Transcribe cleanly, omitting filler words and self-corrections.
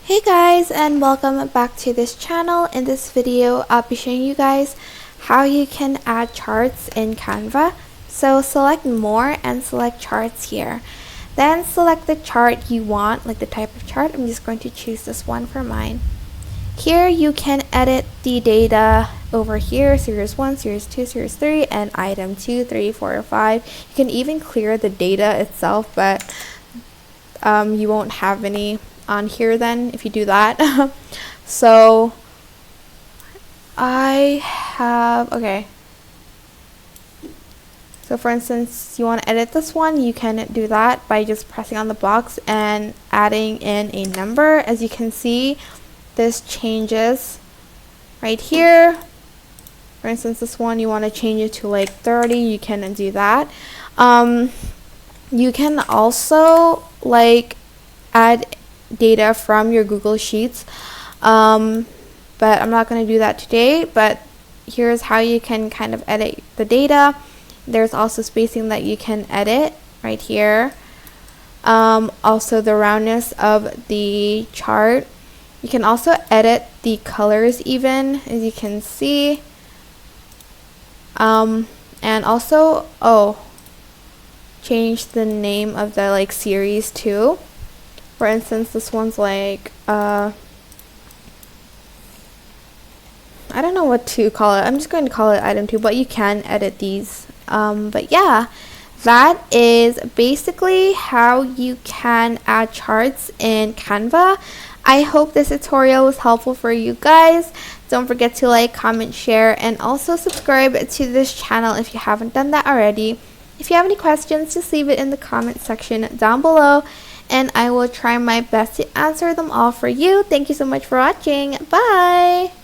Hey guys, and welcome back to this channel. In this video, I'll be showing you guys how you can add charts in Canva. So select more and select charts here. Then select the chart you want, like the type of chart. I'm just going to choose this one for mine. Here you can edit the data over here, series 1, series 2, series 3, and item 2, 3, 4, or 5. You can even clear the data itself, but you won't have any on here then if you do that. So okay, so for instance, you want to edit this one, you can do that by just pressing on the box and adding in a number. As you can see, this changes right here. For instance, this one, you want to change it to like 30, you can do that. You can also like add data from your Google Sheets, but I'm not going to do that today. But here's how you can kind of edit the data. There's also spacing that you can edit right here. Also the roundness of the chart. You can also edit the colors even, as you can see. And also, change the name of the like series too. For instance, this one's like, I don't know what to call it. I'm just going to call it item 2, but you can edit these. But yeah, that is basically how you can add charts in Canva. I hope this tutorial was helpful for you guys. Don't forget to like, comment, share, and also subscribe to this channel if you haven't done that already. If you have any questions, just leave it in the comment section down below, and I will try my best to answer them all for you. Thank you so much for watching. Bye!